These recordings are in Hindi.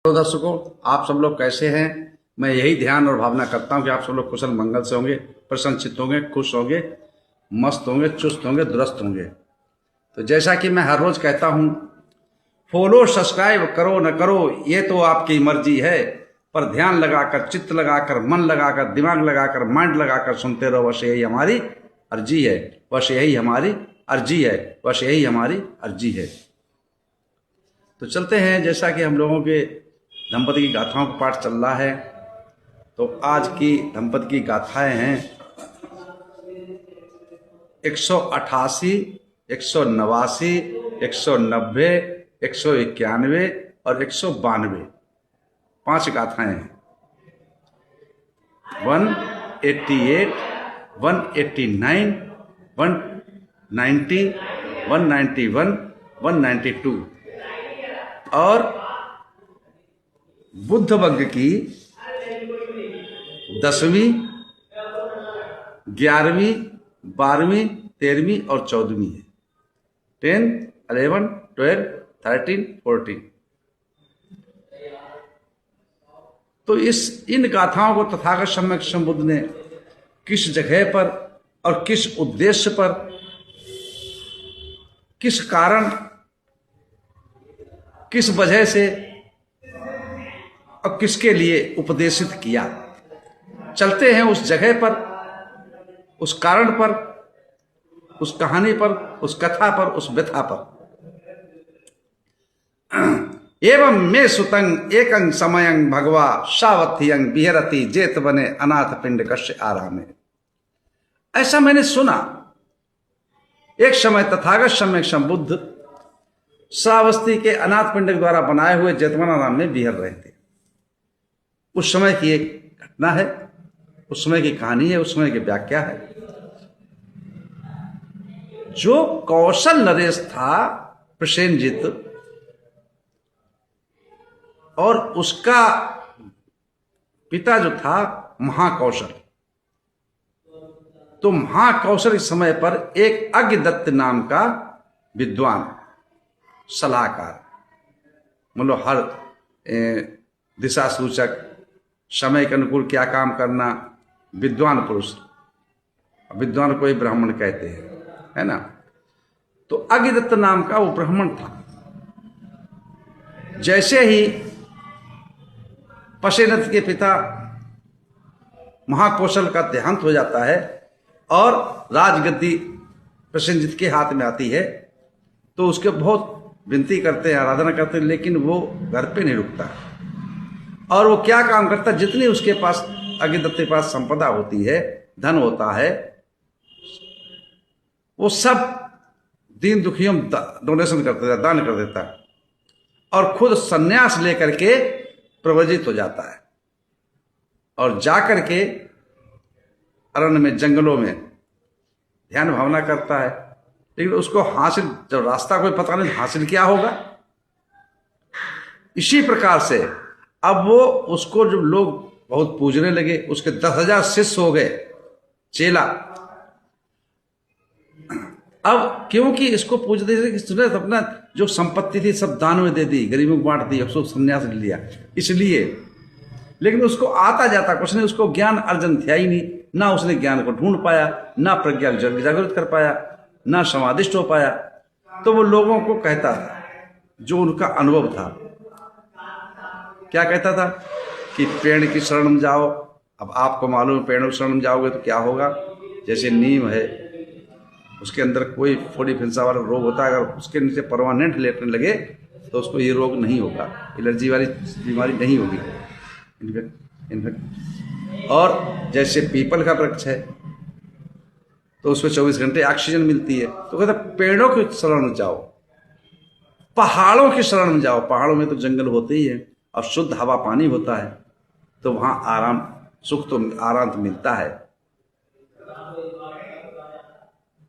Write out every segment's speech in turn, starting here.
तो दर्शकों, आप सब लोग कैसे हैं? मैं यही ध्यान और भावना करता हूं कि आप सब लोग कुशल मंगल से होंगे, प्रसन्नचित्त होंगे, खुश होंगे, मस्त होंगे, चुस्त होंगे, दुरुस्त होंगे। तो जैसा कि मैं हर रोज कहता हूं, फॉलो सब्सक्राइब करो न करो ये तो आपकी मर्जी है, पर ध्यान लगाकर, चित्त लगाकर, मन लगाकर, दिमाग लगाकर, माइंड लगाकर सुनते रहो। बस यही हमारी अर्जी है, बस यही हमारी अर्जी है, बस यही हमारी अर्जी है। तो चलते हैं, जैसा कि हम लोगों के दंपति की गाथाओं का पाठ चल रहा है, तो आज की दंपति की गाथाएं हैं 188, 189, 190, 191 और 192। 5 गाथाएं हैं। 188, 189, 190, 191, 192 और बुद्ध वग्र की 10वीं, 11वीं, 12वीं, 13वीं और 14वीं है। 10, 11, 12, 13, 14। तो इन गाथाओं को तथागत सम्यक संबुद्ध ने किस जगह पर और किस उद्देश्य पर, किस कारण, किस वजह से और किसके लिए उपदेशित किया, चलते हैं उस जगह पर, उस कारण पर, उस कहानी पर, उस कथा पर, उस व्यथा पर। एवं मे सुतंग एकंग समयंग भगवा सावथियंग बिहरती जेत बने अनाथ पिंड कश्य आरामे। ऐसा मैंने सुना, एक समय तथागत सम्यक संबुद्ध श्रावस्ती के अनाथ पिंड द्वारा बनाए हुए जेतवन आराम में बिहर रहे थे। उस समय की एक घटना है, उस समय की कहानी है, उस समय की व्याख्या है। जो कौशल नरेश था प्रसेनजित, और उसका पिता जो था महाकौशल, तो महाकौशल इस समय पर एक अज्ञदत्त नाम का विद्वान, सलाहकार, मतलब हर दिशा सूचक, समय के अनुकूल क्या काम करना, विद्वान पुरुष, विद्वान को ही ब्राह्मण कहते हैं, है ना। तो अज्ञदत्त नाम का वो ब्राह्मण था। जैसे ही प्रसेनजित के पिता महाकौशल का देहांत हो जाता है और राजगद्दी प्रसेनजित के हाथ में आती है, तो उसके बहुत विनती करते हैं, आराधना करते हैं, लेकिन वो घर पे नहीं रुकता। और वो क्या काम करता, जितनी उसके पास, अज्ञदत्त के पास संपदा होती है, धन होता है, वो सब दीन दुखियों डोनेशन कर देता, दान कर देता है, और खुद सन्यास लेकर के प्रवजित हो जाता है और जाकर के अरण्य में, जंगलों में ध्यान भावना करता है। लेकिन उसको हासिल, जब रास्ता कोई पता नहीं, हासिल क्या होगा। इसी प्रकार से अब वो, उसको जब लोग बहुत पूजने लगे, उसके 10,000 शिष्य हो गए, चेला। अब क्योंकि इसको पूजते थे कि सुने अपना जो संपत्ति थी सब दान में दे दी, गरीबों को बांट दी, अब उसको संन्यास ले लिया, इसलिए। लेकिन उसको आता जाता कुछ नहीं, उसको ज्ञान अर्जन था ही नहीं, ना उसने ज्ञान को ढूंढ पाया, ना प्रज्ञा जागृत कर पाया, ना समादिष्ट हो पाया। तो वो लोगों को कहता था, जो उनका अनुभव था, क्या कहता था कि पेड़ की शरण में जाओ। अब आपको मालूम है, पेड़ों की शरण में जाओगे तो क्या होगा। जैसे नीम है, उसके अंदर कोई फोड़ी फिंसा वाला रोग होता है, अगर उसके नीचे परमानेंट लेटने लगे तो उसको ये रोग नहीं होगा, एलर्जी वाली बीमारी नहीं होगी, इनफेक्ट। और जैसे पीपल का वृक्ष है, तो उसमें 24 घंटे ऑक्सीजन मिलती है। तो कहता पेड़ों की शरण में जाओ, पहाड़ों की शरण में जाओ। पहाड़ों में तो जंगल होते ही है और शुद्ध हवा पानी होता है, तो वहां आराम, सुख तो आराम तो मिलता है।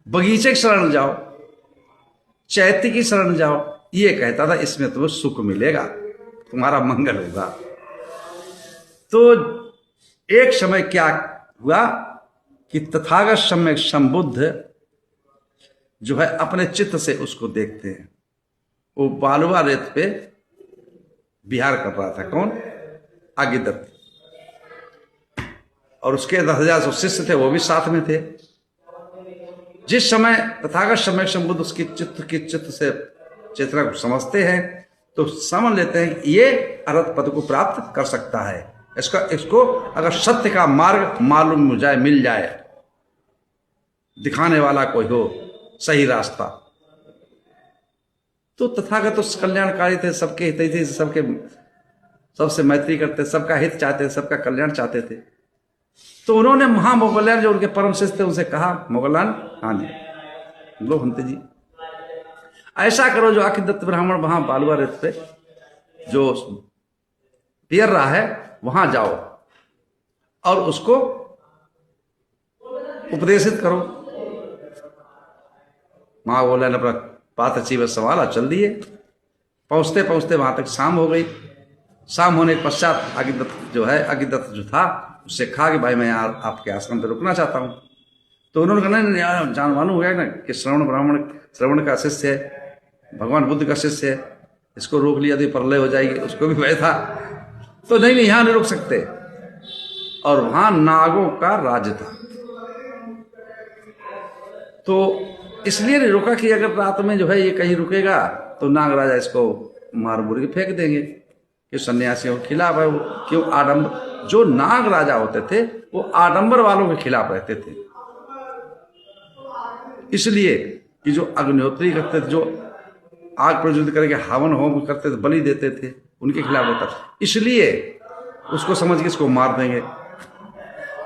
बगीचे की शरण में जाओ, चैत्य की शरण में जाओ, ये कहता था, इसमें तुम्हें सुख मिलेगा, तुम्हारा मंगल होगा। तो एक समय क्या हुआ कि तथागत सम्यक संबुद्ध जो है अपने चित्त से उसको देखते हैं। वो बालुआ रेत पे विहार कर रहा था। कौन? अग्निदत्त। और उसके 10,000 जो शिष्य थे वो भी साथ में थे। जिस समय तथागत सम्यक संबुद्ध उसकी चित्त से चेतना को समझते हैं तो समझ लेते हैं कि ये अरहत पद को प्राप्त कर सकता है। इसको अगर सत्य का मार्ग मालूम हो जाए, मिल जाए, दिखाने वाला कोई हो, सही रास्ता, तो तथागत तो कल्याणकारी थे, सबके हित थे, सबसे मैत्री करते, सबका हित चाहते, सबका कल्याण चाहते थे। तो उन्होंने महामोगल्यान जो उनके परम शिष्य थे उनसे कहा, मोगल्यान आने लो हंते जी, ऐसा करो जो अग्निदत्त ब्राह्मण वहां बालुआ रेत पे जो तैर रहा है वहां जाओ और उसको उपदेशित करो। महामोगल्यान अपना बात अच्छी बस संभाला, चल दिए। पहुंचते पहुंचते वहां तक शाम हो गई। शाम होने के पश्चात अग्निदत्त जो था उससे कहा कि भाई मैं यहाँ आपके आश्रम पे रुकना चाहता हूँ। तो उन्होंने कहा नहीं यार, जान मालूम हो गया ना कि श्रवण का शिष्य है, भगवान बुद्ध का शिष्य है, इसको रोक लिया तो प्रलय हो जाएगी। उसको भी भय था, तो नहीं यहाँ नहीं रुक सकते। और वहां नागों का राज्य था, तो इसलिए नहीं रुका कि अगर रात में जो है ये कहीं रुकेगा तो नाग राजा इसको मार मुर के फेंक देंगे कि सन्यासियों के खिलाफ है वो। क्यों? आडंबर, जो नाग राजा होते थे वो आडंबर वालों के खिलाफ रहते थे। इसलिए कि जो अग्निहोत्री करते थे, जो आग प्रज्वलित करके हवन होम करते थे, बलि देते थे, उनके खिलाफ रहता था। इसलिए उसको समझ के इसको मार देंगे,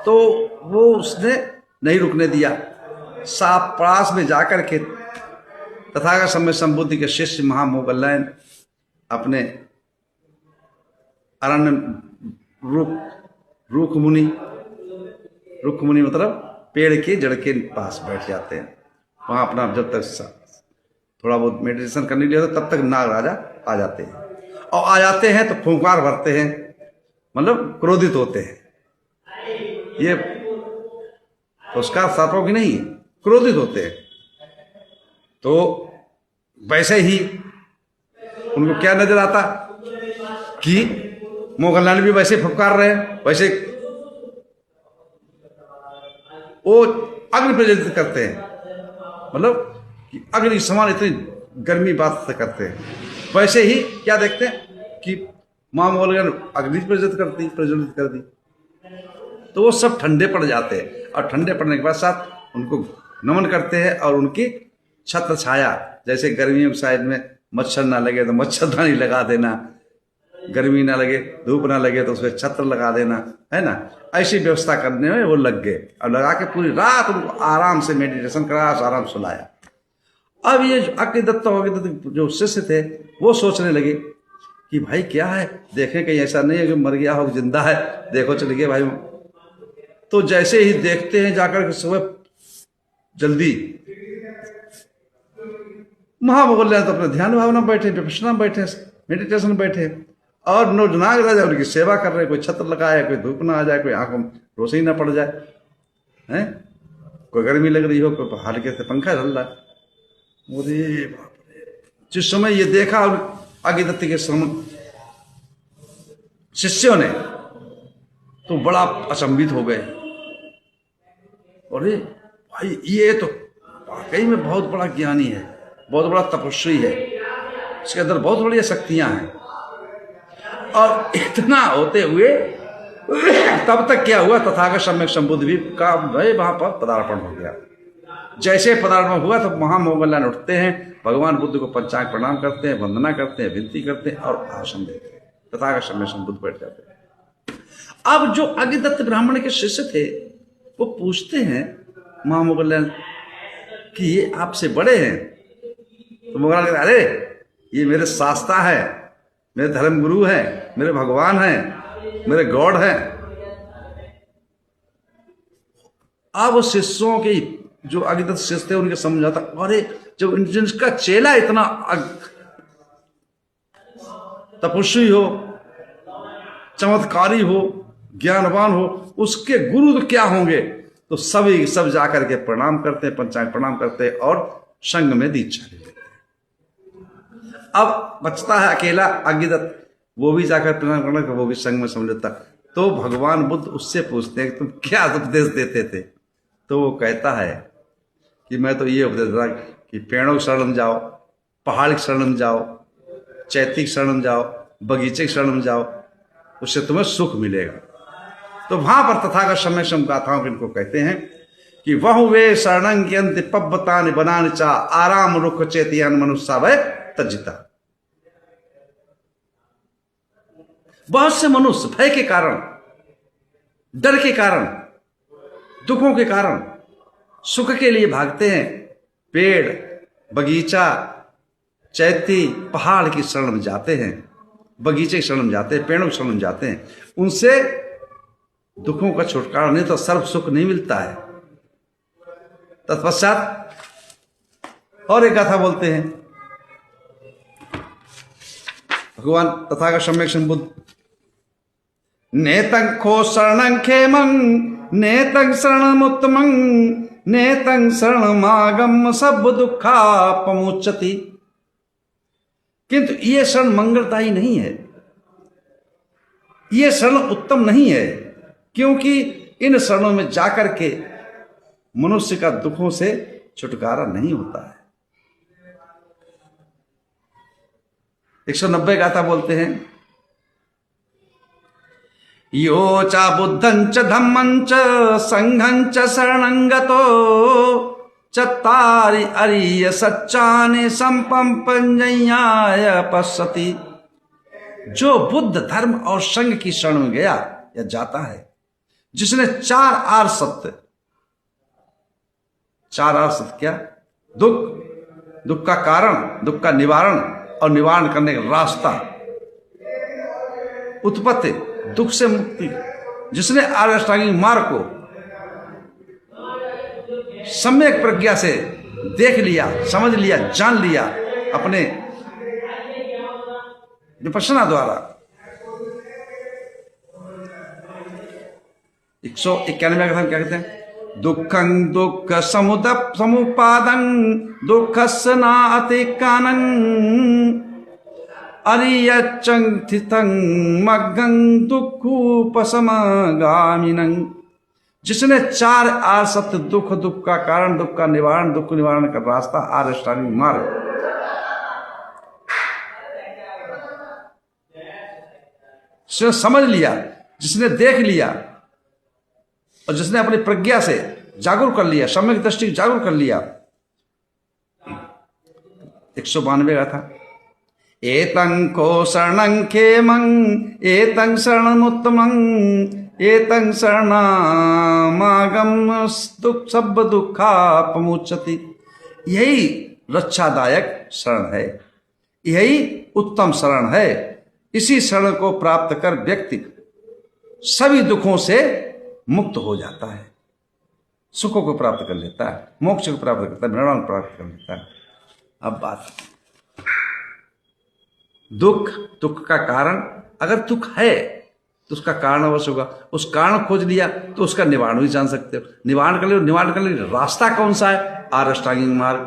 तो वो उसने नहीं रुकने दिया। सापरास में जाकर के तथागत सम्यक संबुद्ध के शिष्य महामोगल्यान अपने अरण्य रुख मुनि मतलब पेड़ के जड़ के पास बैठ जाते हैं। वहां अपना जब तक थोड़ा बहुत मेडिटेशन करने के लिए तब तक नाग राजा आ जाते हैं, और आ जाते हैं तो फुंकार भरते हैं, मतलब क्रोधित होते हैं। ये उसका सर्पों की नहीं, क्रोधित होते हैं। तो वैसे ही उनको क्या नजर आता कि मोगल्यान भी वैसे फुफकार रहे हैं, वैसे वो अग्नि प्रज्वलित करते हैं, मतलब कि अग्नि समान इतनी गर्मी बात से करते हैं। वैसे ही क्या देखते हैं कि मां मोगल्यान अग्नि प्रज्वलित कर दी, तो वो सब ठंडे पड़ जाते हैं। और ठंडे पड़ने के बाद साथ उनको नमन करते हैं और उनकी छत्र छाया, जैसे गर्मियों के साइड में मच्छर ना लगे तो मच्छरदानी लगा देना, गर्मी ना लगे, धूप ना लगे तो उसमें छत्र लगा देना, है ना, ऐसी व्यवस्था करने में वो लग गए। और लगा के पूरी रात उनको आराम से मेडिटेशन कराया, आराम सुलाया। अब ये अग्निदत्त जो शिष्य थे वो सोचने लगे कि भाई क्या है, देखें कहीं ऐसा नहीं है कि मर गया हो, जिंदा है, देखो चल गए भाई। तो जैसे ही देखते हैं जाकर के सुबह जल्दी महामोगल्यान तो अपने ध्यान भावना बैठे, विपश्यना बैठे, मेडिटेशन बैठे, और नाग राजा उनकी सेवा कर रहे। कोई छत्र लगाए, कोई धूप ना आ जाए, कोई आंखों में रोशनी ना पड़ जाए, हैं, कोई गर्मी लग रही हो, कोई हल्के से पंखा चल रहा है। अरे बाप रे! जिस समय ये देखा अग्निदत्त के शिष्यों ने तो बड़ा अचंभित हो गए। अरे भाई, ये तो वाकई में बहुत बड़ा ज्ञानी है, बहुत बड़ा तपस्वी है, इसके अंदर बहुत बड़ी शक्तियां हैं। और इतना होते हुए तब तक क्या हुआ, तथागत सम्यक संबुद्ध भी का भाई वहां पर पदार्पण हो गया। जैसे पदार्पण हुआ तो महामोगल्यान उठते हैं, भगवान बुद्ध को पंचांग प्रणाम करते हैं, वंदना करते हैं, विनती करते हैं और भाषण देते हैं। तथागत सम्यक संबुद्ध बैठ जाते हैं। अब जो अग्निदत्त ब्राह्मण के शिष्य थे वो पूछते हैं महामोगल्यान कि ये आपसे बड़े हैं। तो मोगल्यान कहते अरे ये मेरे शास्ता है, मेरे धर्म गुरु हैं, मेरे भगवान हैं, मेरे गॉड हैं। अब शिष्यों के जो अग्निदत्त शिष्य थे उनके समझ आता, अरे जब जिनका चेला इतना तपस्वी हो, चमत्कारी हो, ज्ञानवान हो, उसके गुरु तो क्या होंगे। तो सब जाकर के प्रणाम करते हैं, पंचांग प्रणाम करते हैं और संघ में दीक्षा ले लेते हैं। अब बचता है अकेला अग्निदत्त, वो भी जाकर प्रणाम करना कि वो भी संग में समझता। तो भगवान बुद्ध उससे पूछते हैं कि तुम क्या उपदेश देते थे? तो वो कहता है कि मैं तो ये उपदेश देता कि पेड़ों की शरण में जाओ, पहाड़ की शरण में जाओ, चैती की शरण में जाओ, बगीचे की शरण में जाओ, उससे तुम्हें सुख मिलेगा। तो वहां पर तथागत सम्यक गाथाओं इनको कहते हैं कि वह वे शरणं के अंत पब्बतानि बनानि चा आराम रुख चेतियान मनुष्य वह तजिता। बहुत से मनुष्य भय के कारण, डर के कारण, दुखों के कारण सुख के लिए भागते हैं, पेड़, बगीचा, चैती, पहाड़ की शरण में जाते हैं, बगीचे की शरण में जाते हैं, पेड़ों की शरण में जाते हैं। उनसे दुखों का छुटकारा नहीं तो सर्व सुख नहीं मिलता है। तत्पश्चात और एक गाथा बोलते हैं भगवान तथागत सम्यक बुद्ध, नेतं खो शरणं खेमं नेतं शरणमुत्तमं नेतं शरणमागम सब दुःखापमुच्यति। किंतु ये शरण मंगलदायी नहीं है, ये शरण उत्तम नहीं है, क्योंकि इन शरणों में जाकर के मनुष्य का दुखों से छुटकारा नहीं होता है। 190 गाथा बोलते हैं, यो चा बुद्धं च धम्मं च संघं च शरणं गतो चत्तारि अरिय सच्चानि संपंपन्याय पश्यति। जो बुद्ध धर्म और संघ की शरण में गया या जाता है, जिसने चार आर सत्य, चार आर सत्य क्या? दुख, दुख का कारण, दुख का निवारण और निवारण करने का रास्ता, उत्पत्ति, दुख से मुक्ति, जिसने आर्य अष्टांगिक मार्ग को सम्यक प्रज्ञा से देख लिया, समझ लिया, जान लिया अपने विपश्यना द्वारा। 191 कथन क्या कहते हैं? दुखं दुख समुपादं दुखस्य न अतिक्रानं अरियच्चंथितं मग्गं दुःखोपशमगामिनं। जिसने चार आर सत्य, दुख, दुख का कारण, दुख का निवारण, दुख निवारण का रास्ता, आर्य अष्टांगिक मार्ग, जिसने समझ लिया, जिसने देख लिया और जिसने अपनी प्रज्ञा से जागरूक कर लिया, सम्यक दृष्टि जागरूक कर लिया। 192 का था, एतं को शरणं खेमं एतं शरणमुत्तमं एतं शरणामागम दुख सब दुःखापमुच्यति। यही रक्षादायक शरण है, यही उत्तम शरण है। इसी शरण को प्राप्त कर व्यक्ति सभी दुखों से मुक्त हो जाता है, सुखों को प्राप्त कर लेता है, मोक्ष को प्राप्त करता है, निर्वाण प्राप्त कर लेता है। अब बात, दुख, दुख का कारण, अगर दुख है तो उसका कारण अवश्य होगा, उस कारण खोज लिया तो उसका निवारण भी जान सकते हो। निवारण कर ले रास्ता कौन सा है? आर्य अष्टांगिक मार्ग,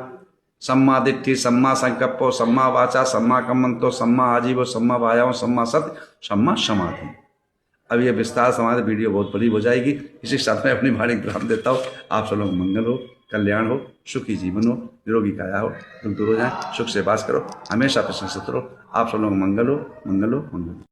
सम्मा दिट्ठि, सम्मा संकल्पो, सम्मा वाचा, सम्मा कम्मंतो, सम्मा आजीवो, सम्मा वायामो, सम्मा सत्य, सम्मा समाधि। अब यह विस्तार समाधि वीडियो बहुत बड़ी हो जाएगी, इसी साथ में अपनी वाणी विराम देता हूँ। आप सब लोग मंगल हो, कल्याण हो, सुखी जीवन हो, निरोगी काया हो, दुख दूर हो जाए, सुख से वास करो, हमेशा प्रसन्न रहो। आप सब लोग मंगल हो, मंगल हो, मंगल हो।